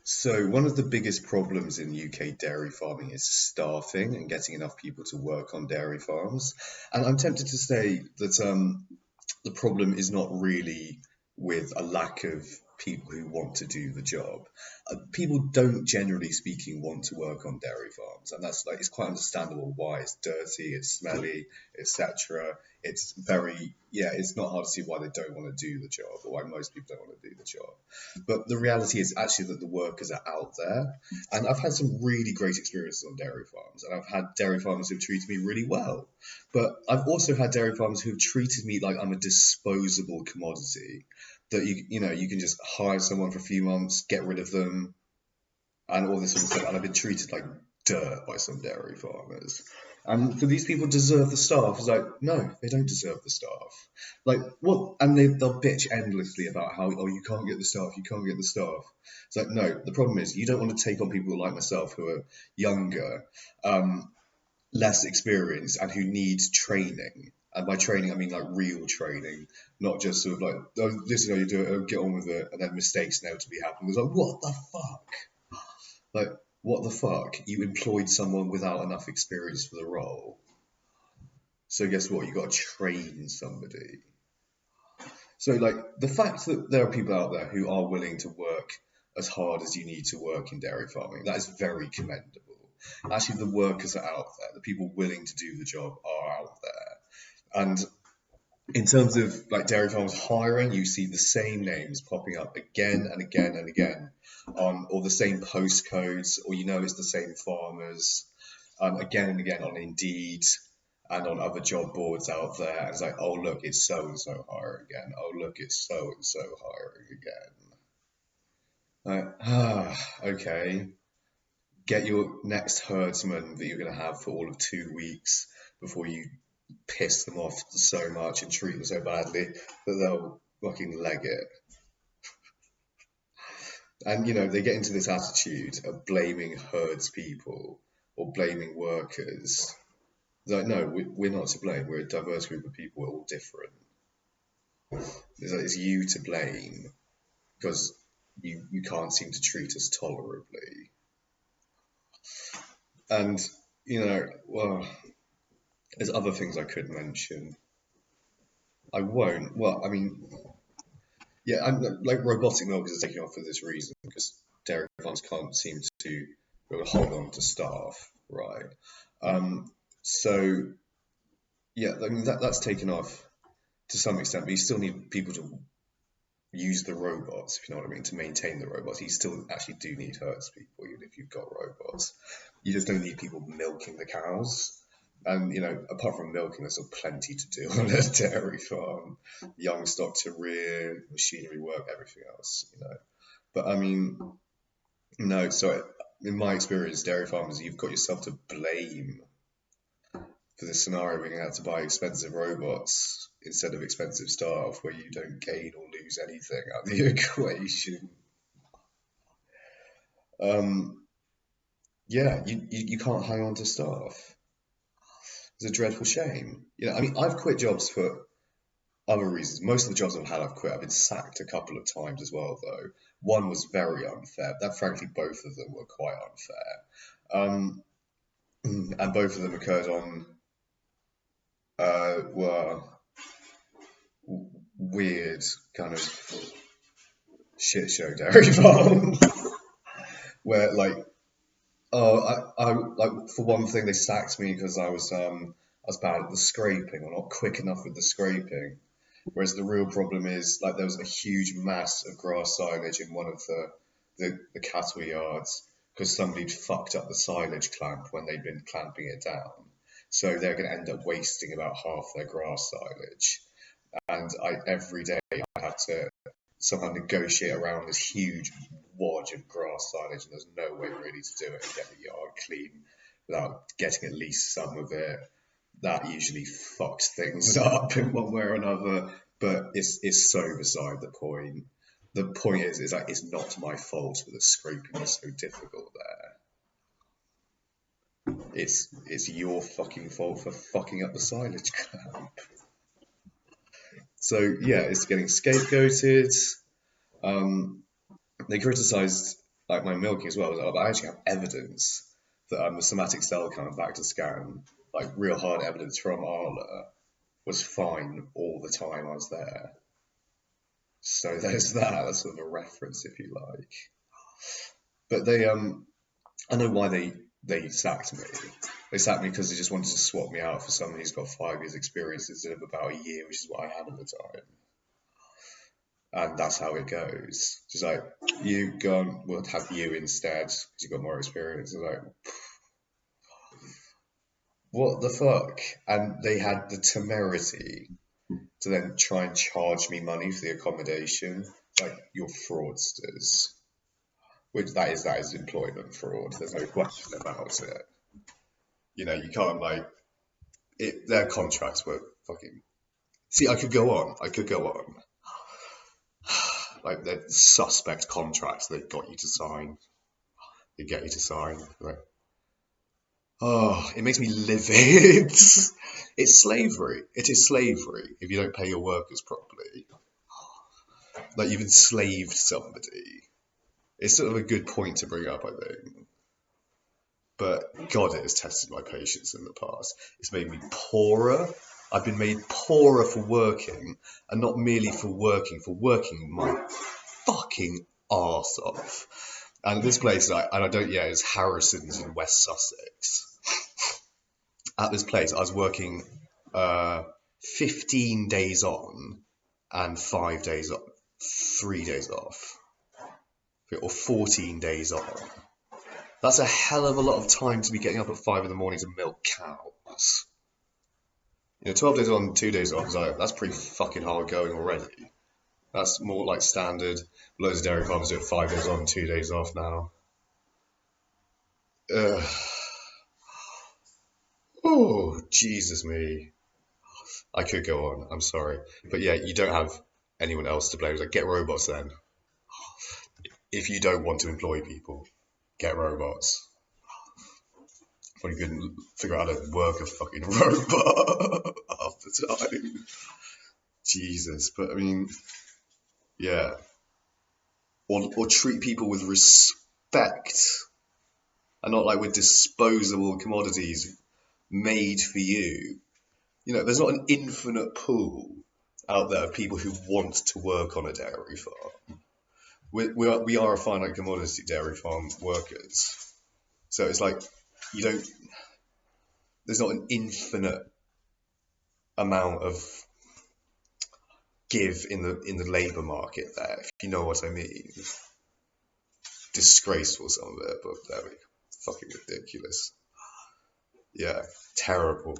So one of the biggest problems in UK dairy farming is staffing and getting enough people to work on dairy farms. And I'm tempted to say that the problem is not really with a lack of people who want to do the job. People don't, generally speaking, want to work on dairy farms, and that's like it's quite understandable why. It's dirty, it's smelly, etc. It's very, yeah, it's not hard to see why they don't want to do the job, or why most people don't want to do the job. But the reality is actually that the workers are out there, and I've had some really great experiences on dairy farms, and I've had dairy farmers who've treated me really well. But I've also had dairy farmers who've treated me like I'm a disposable commodity that you can just hire someone for a few months, get rid of them, and all this sort of stuff. And I've been treated like dirt by some dairy farmers. And for these people deserve the staff. It's like, no, they don't deserve the staff. Like, what? And they'll bitch endlessly about how, oh, you can't get the staff, you can't get the staff. It's like, no, the problem is you don't want to take on people like myself who are younger, less experienced, and who need training. And by training, I mean like real training, not just sort of like, oh, this is how you do it, oh, get on with it, and then mistakes inevitably happen. It's like, what the fuck? Like, what the fuck? You employed someone without enough experience for the role. So guess what? You got to train somebody. So like the fact that there are people out there who are willing to work as hard as you need to work in dairy farming, that is very commendable. Actually, the workers are out there. The people willing to do the job are out there. And in terms of like dairy farmers hiring, you see the same names popping up again and again and again on, or the same postcodes, or it's the same farmers, again and again on Indeed and on other job boards out there. And it's like, oh look, it's so and so hiring again. Oh look, it's so and so hiring again. Okay. Get your next herdsman that you're going to have for all of 2 weeks before you piss them off so much and treat them so badly that they'll fucking leg it. And they get into this attitude of blaming herds people or blaming workers. They're like, no, we're not to blame. We're a diverse group of people. We're all different. It's you to blame because you can't seem to treat us tolerably. And well, there's other things I could mention. I won't. Well, I mean, yeah, and like robotic milkers are taking off for this reason because dairy farms can't seem to hold on to staff, right? So yeah, I mean that's taken off to some extent, but you still need people to use the robots, if you know what I mean, to maintain the robots. You still actually do need herds people, even if you've got robots. You just don't need people milking the cows. And apart from milking, there's still plenty to do on a dairy farm. Young stock to rear, machinery work, everything else. But I mean, no. So in my experience, dairy farmers, you've got yourself to blame for this scenario where you have to buy expensive robots instead of expensive staff, where you don't gain or lose anything out of the equation. Yeah, you can't hang on to staff. It's a dreadful shame. I mean, I've quit jobs for other reasons. Most of the jobs I've had, I've quit. I've been sacked a couple of times as well, though. One was very unfair. That, frankly, both of them were quite unfair. And both of them occurred on were weird kind of shit show dairy farm where I like for one thing they sacked me because I was bad at the scraping or not quick enough with the scraping. Whereas the real problem is like there was a huge mass of grass silage in one of the cattle yards because somebody'd fucked up the silage clamp when they'd been clamping it down. So they're going to end up wasting about half their grass silage. And every day I had to somehow negotiate around this huge wodge of grass silage, and there's no way really to do it and get the yard clean without getting at least some of it. That usually fucks things up in one way or another, but it's so beside the point. The point is that it's not my fault that the scraping is so difficult there. It's your fucking fault for fucking up the silage clamp. So yeah, it's getting scapegoated. They criticised like my milking as well. I actually have evidence that the somatic cell count back to scan, like real hard evidence from Arla, was fine all the time I was there. So there's that. That's sort of a reference, if you like. But I know why they sacked me. They sacked me because they just wanted to swap me out for someone who's got 5 years experience instead of about a year, which is what I had at the time. And that's how it goes. Just like, you go on, we'll have you instead because you've got more experience. It's like, what the fuck? And they had the temerity to then try and charge me money for the accommodation. Like, you're fraudsters. Which that is employment fraud. There's no question about it. You can't like it. Their contracts were fucking. See, I could go on. Like the suspect contracts they got you to sign. They get you to sign. Like, oh, it makes me livid. It's slavery. It is slavery if you don't pay your workers properly. Like you've enslaved somebody. It's sort of a good point to bring up, I think. But God, it has tested my patience in the past. It's made me poorer. I've been made poorer for working, and not merely for working my fucking arse off. And this place, it's Harrison's in West Sussex. At this place, I was working 15 days on and 5 days off, 3 days off, or 14 days on. That's a hell of a lot of time to be getting up at 5 in the morning to milk cows. 12 days on, 2 days off, that's pretty fucking hard going already. That's more like standard. Loads of dairy farmers do it 5 days on, 2 days off now. Oh, Jesus me. I could go on, I'm sorry. But yeah, you don't have anyone else to blame. Like, get robots then. If you don't want to employ people, get robots. If you couldn't figure out how to work a fucking robot half the time. Jesus, but I mean, yeah. Or treat people with respect and not like with disposable commodities made for you. There's not an infinite pool out there of people who want to work on a dairy farm. We are a finite commodity, dairy farm workers. So it's like there's not an infinite amount of give in the labour market there, if you know what I mean. Disgraceful, some of it, but there we go. Fucking ridiculous. Yeah, terrible.